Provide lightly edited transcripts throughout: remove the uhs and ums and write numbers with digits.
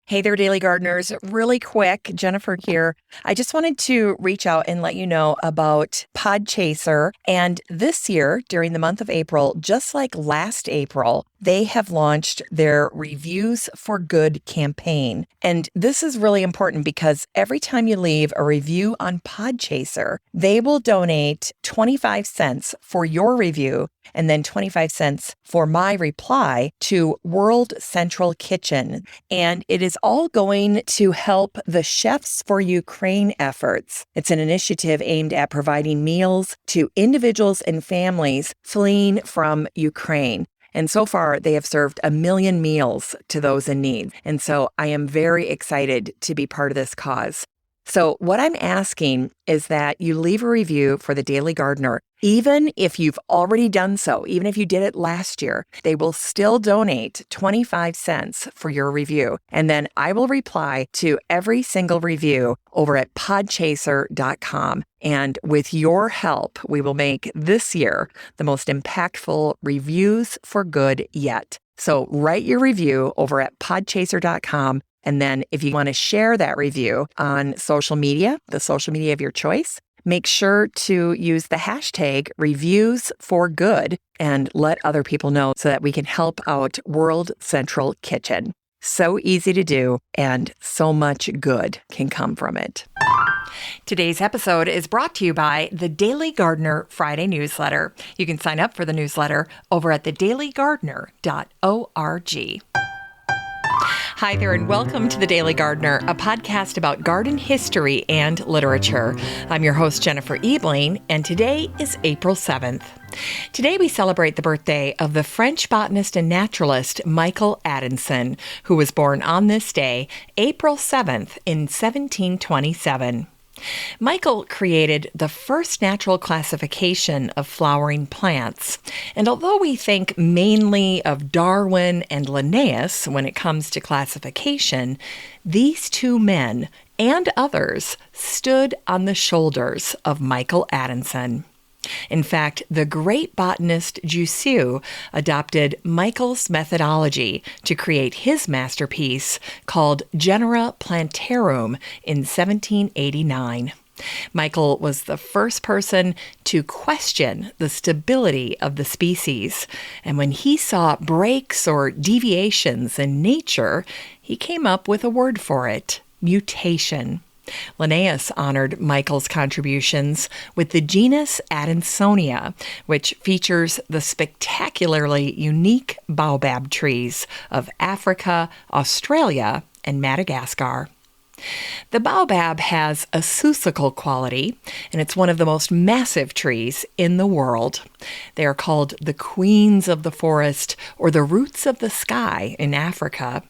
Hey there, Daily Gardeners. Really quick, Jennifer here. I just wanted to reach out and let you know about Podchaser. And this year, during the month of April, just like last April, they have launched their Reviews for Good campaign. And this is really important because every time you leave a review on Podchaser, they will donate 25 cents for your review and then 25 cents for my reply to World Central Kitchen. And it is all going to help the Chefs for Ukraine efforts. It's an initiative aimed at providing meals to individuals and families fleeing from Ukraine. And so far, they have served 1 million meals to those in need. And so I am very excited to be part of this cause. So what I'm asking is that you leave a review for the Daily Gardener. Even if you've already done so, even if you did it last year, they will still donate 25 cents for your review. And then I will reply to every single review over at podchaser.com. And with your help, we will make this year the most impactful Reviews for Good yet. So write your review over at podchaser.com. And then if you want to share that review on social media, the social media of your choice, make sure to use the hashtag Reviews for Good and let other people know so that we can help out World Central Kitchen. So easy to do and so much good can come from it. Today's episode is brought to you by the Daily Gardener Friday newsletter. You can sign up for the newsletter over at thedailygardener.org. Hi there, and welcome to The Daily Gardener, a podcast about garden history and literature. I'm your host, Jennifer Ebling, and today is April 7th. Today we celebrate the birthday of the French botanist and naturalist Michel Adanson, who was born on this day, April 7th, in 1727. Michel created the first natural classification of flowering plants, and although we think mainly of Darwin and Linnaeus when it comes to classification, these two men and others stood on the shoulders of Michel Adanson. In fact, the great botanist Jussieu adopted Michel's methodology to create his masterpiece called Genera Plantarum in 1789. Michel was the first person to question the stability of the species, and when he saw breaks or deviations in nature, he came up with a word for it: mutation. Linnaeus honored Michel's contributions with the genus Adansonia, which features the spectacularly unique baobab trees of Africa, Australia, and Madagascar. The baobab has a susical quality, and it's one of the most massive trees in the world. They are called the queens of the forest or the roots of the sky in Africa.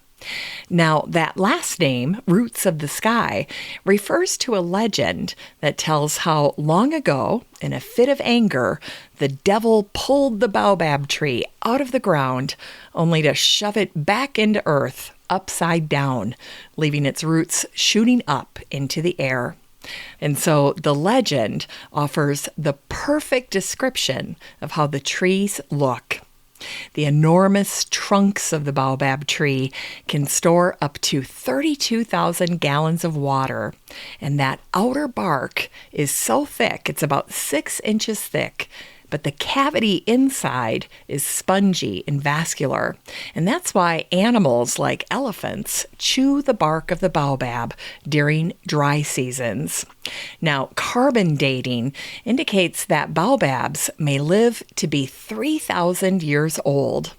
Now, that last name, Roots of the Sky, refers to a legend that tells how long ago, in a fit of anger, the devil pulled the baobab tree out of the ground, only to shove it back into earth, upside down, leaving its roots shooting up into the air. And so the legend offers the perfect description of how the trees look. The enormous trunks of the baobab tree can store up to 32,000 gallons of water, and that outer bark is so thick, it's about 6 inches thick, but the cavity inside is spongy and vascular, and that's why animals like elephants chew the bark of the baobab during dry seasons. Now, carbon dating indicates that baobabs may live to be 3,000 years old.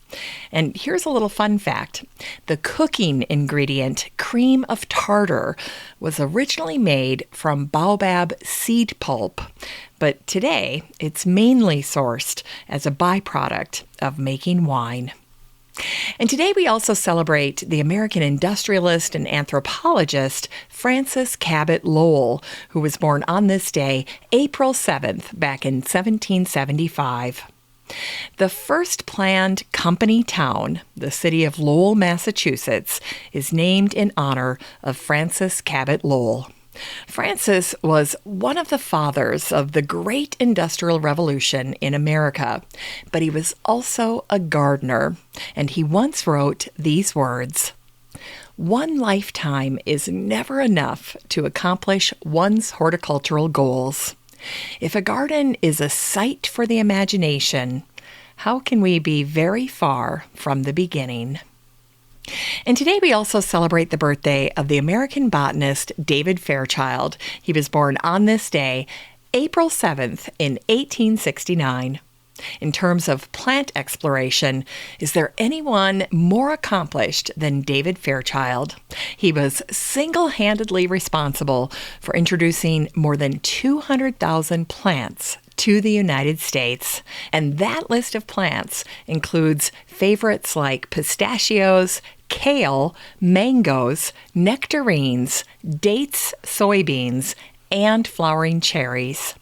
And here's a little fun fact. The cooking ingredient, cream of tartar, was originally made from baobab seed pulp, but today it's mainly sourced as a byproduct of making wine. And today we also celebrate the American industrialist and anthropologist Francis Cabot Lowell, who was born on this day, April 7th, back in 1775. The first planned company town, the city of Lowell, Massachusetts, is named in honor of Francis Cabot Lowell. Francis was one of the fathers of the great Industrial Revolution in America, but he was also a gardener, and he once wrote these words: one lifetime is never enough to accomplish one's horticultural goals. If a garden is a sight for the imagination, how can we be very far from the beginning? And today we also celebrate the birthday of the American botanist David Fairchild. He was born on this day, April 7th, in 1869. In terms of plant exploration, is there anyone more accomplished than David Fairchild? He was single-handedly responsible for introducing more than 200,000 plants to the United States. And that list of plants includes favorites like pistachios, kale, mangoes, nectarines, dates, soybeans, and flowering cherries.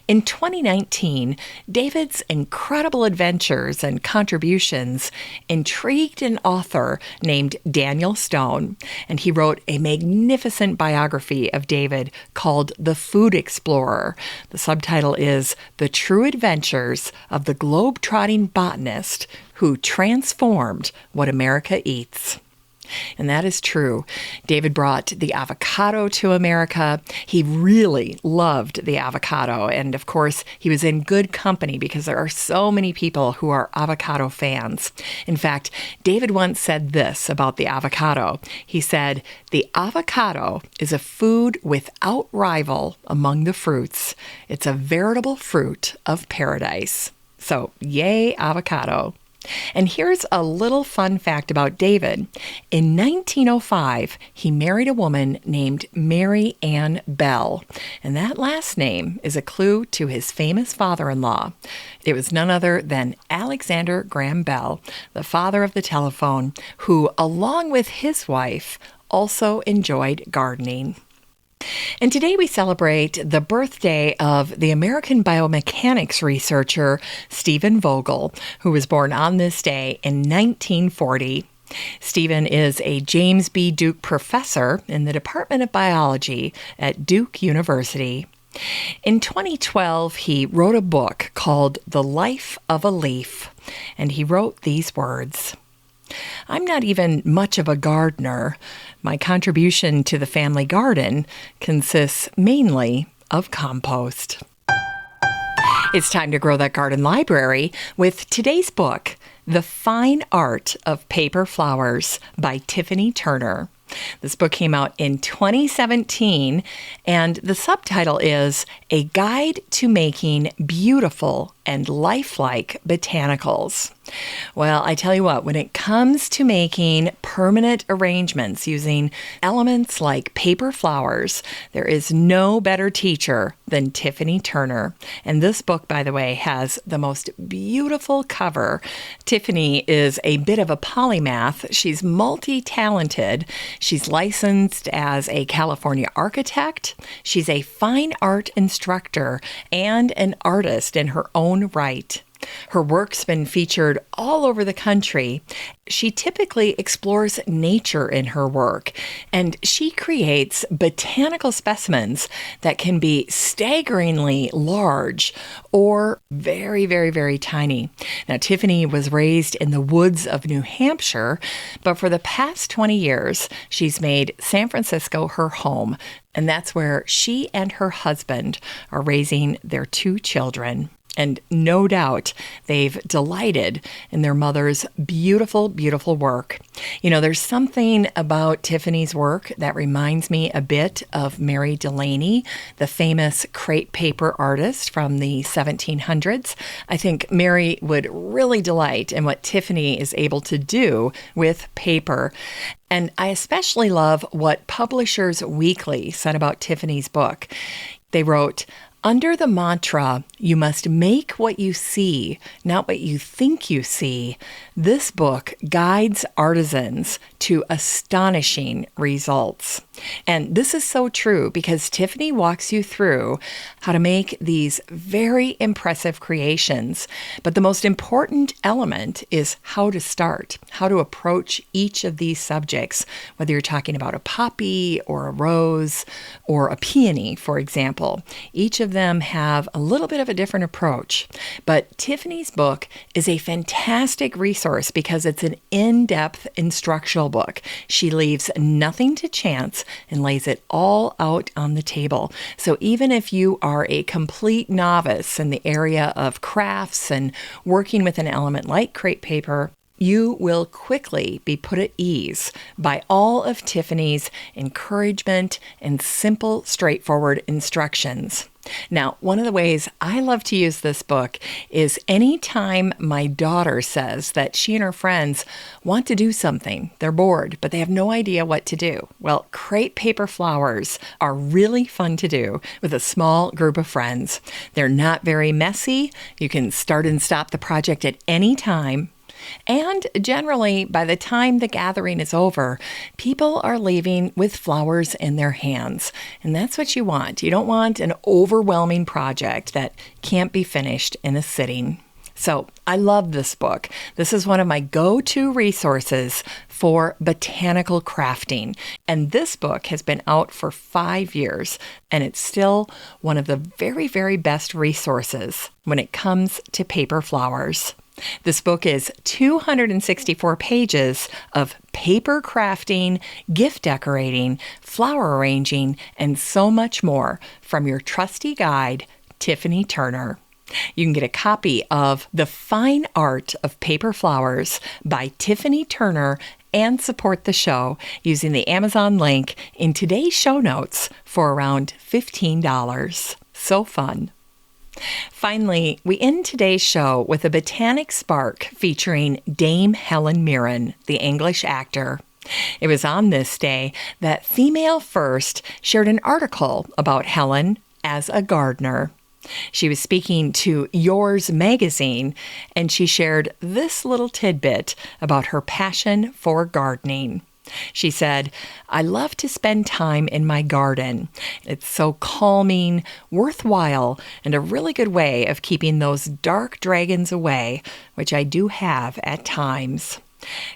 In 2019, David's incredible adventures and contributions intrigued an author named Daniel Stone, and he wrote a magnificent biography of David called The Food Explorer. The subtitle is The True Adventures of the Globe-Trotting Botanist Who Transformed What America Eats. And that is true. David brought the avocado to America. He really loved the avocado. And of course, he was in good company because there are so many people who are avocado fans. In fact, David once said this about the avocado. He said, "The avocado is a food without rival among the fruits. It's a veritable fruit of paradise." So, yay, avocado. And here's a little fun fact about David. In 1905, he married a woman named Mary Ann Bell, and that last name is a clue to his famous father-in-law. It was none other than Alexander Graham Bell, the father of the telephone, who, along with his wife, also enjoyed gardening. And today we celebrate the birthday of the American biomechanics researcher Stephen Vogel, who was born on this day in 1940. Stephen is a James B. Duke professor in the Department of Biology at Duke University. In 2012, he wrote a book called The Life of a Leaf, and he wrote these words. "I'm not even much of a gardener. My contribution to the family garden consists mainly of compost." It's time to grow that garden library with today's book, The Fine Art of Paper Flowers by Tiffany Turner. This book came out in 2017, and the subtitle is A Guide to Making Beautiful and Lifelike Botanicals. Well, I tell you what, when it comes to making permanent arrangements using elements like paper flowers, there is no better teacher than Tiffany Turner. And this book, by the way, has the most beautiful cover. Tiffany is a bit of a polymath. She's multi-talented. She's licensed as a California architect. She's a fine art instructor and an artist in her own right. Her work's been featured all over the country. She typically explores nature in her work, and she creates botanical specimens that can be staggeringly large or very, very, very tiny. Now, Tiffany was raised in the woods of New Hampshire, but for the past 20 years, she's made San Francisco her home, and that's where she and her husband are raising their 2 children. And no doubt they've delighted in their mother's beautiful, beautiful work. You know, there's something about Tiffany's work that reminds me a bit of Mary Delaney, the famous crepe paper artist from the 1700s. I think Mary would really delight in what Tiffany is able to do with paper. And I especially love what Publishers Weekly said about Tiffany's book. They wrote, "Under the mantra, you must make what you see, not what you think you see, this book guides artisans to astonishing results." And this is so true because Tiffany walks you through how to make these very impressive creations. But the most important element is how to start, how to approach each of these subjects, whether you're talking about a poppy or a rose or a peony, for example. Each of them have a little bit of a different approach. But Tiffany's book is a fantastic resource because it's an in-depth instructional book. She leaves nothing to chance and lays it all out on the table. So even if you are a complete novice in the area of crafts and working with an element like crepe paper, you will quickly be put at ease by all of Tiffany's encouragement and simple, straightforward instructions. Now, one of the ways I love to use this book is anytime my daughter says that she and her friends want to do something, they're bored, but they have no idea what to do. Well, crepe paper flowers are really fun to do with a small group of friends. They're not very messy. You can start and stop the project at any time. And generally, by the time the gathering is over, people are leaving with flowers in their hands. And that's what you want. You don't want an overwhelming project that can't be finished in a sitting. So I love this book. This is one of my go-to resources for botanical crafting. And this book has been out for 5 years, and it's still one of the very, very best resources when it comes to paper flowers. This book is 264 pages of paper crafting, gift decorating, flower arranging, and so much more from your trusty guide, Tiffany Turner. You can get a copy of The Fine Art of Paper Flowers by Tiffany Turner and support the show using the Amazon link in today's show notes for around $15. So fun. Finally, we end today's show with a Botanic Spark featuring Dame Helen Mirren, the English actor. It was on this day that Female First shared an article about Helen as a gardener. She was speaking to Yours magazine, and she shared this little tidbit about her passion for gardening. She said, "I love to spend time in my garden. It's so calming, worthwhile, and a really good way of keeping those dark dragons away, which I do have at times."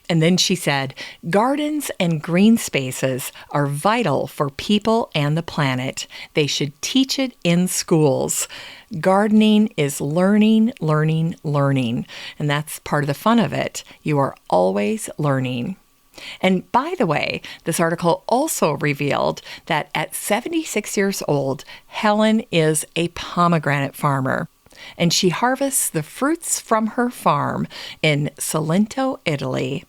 And then she said, "Gardens and green spaces are vital for people and the planet. They should teach it in schools. Gardening is learning, learning, learning. And that's part of the fun of it. You are always learning." And by the way, this article also revealed that at 76 years old, Helen is a pomegranate farmer, and she harvests the fruits from her farm in Salento, Italy.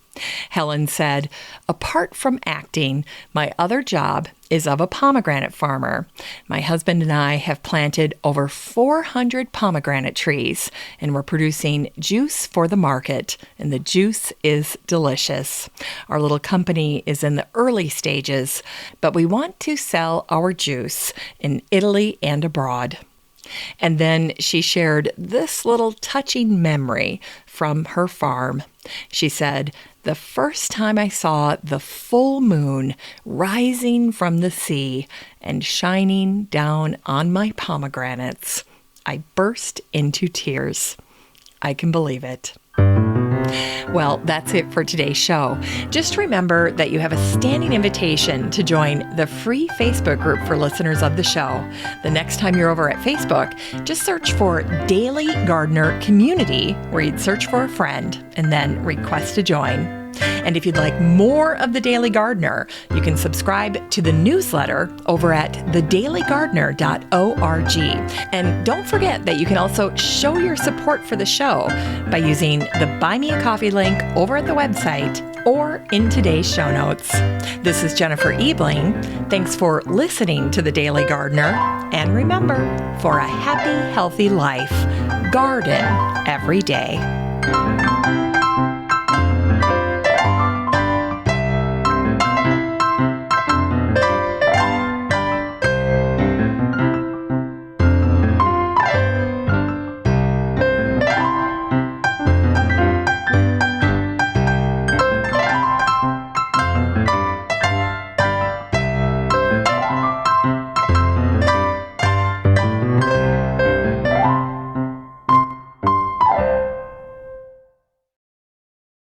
Helen said, "Apart from acting, my other job is of a pomegranate farmer. My husband and I have planted over 400 pomegranate trees, and we're producing juice for the market, and the juice is delicious. Our little company is in the early stages, but we want to sell our juice in Italy and abroad." And then she shared this little touching memory from her farm. She said, "The first time I saw the full moon rising from the sea and shining down on my pomegranates, I burst into tears. I can believe it." Well, that's it for today's show. Just remember that you have a standing invitation to join the free Facebook group for listeners of the show. The next time you're over at Facebook, just search for Daily Gardener Community, where you'd search for a friend and then request to join. And if you'd like more of The Daily Gardener, you can subscribe to the newsletter over at thedailygardener.org. And don't forget that you can also show your support for the show by using the Buy Me a Coffee link over at the website or in today's show notes. This is Jennifer Ebling. Thanks for listening to The Daily Gardener. And remember, for a happy, healthy life, garden every day.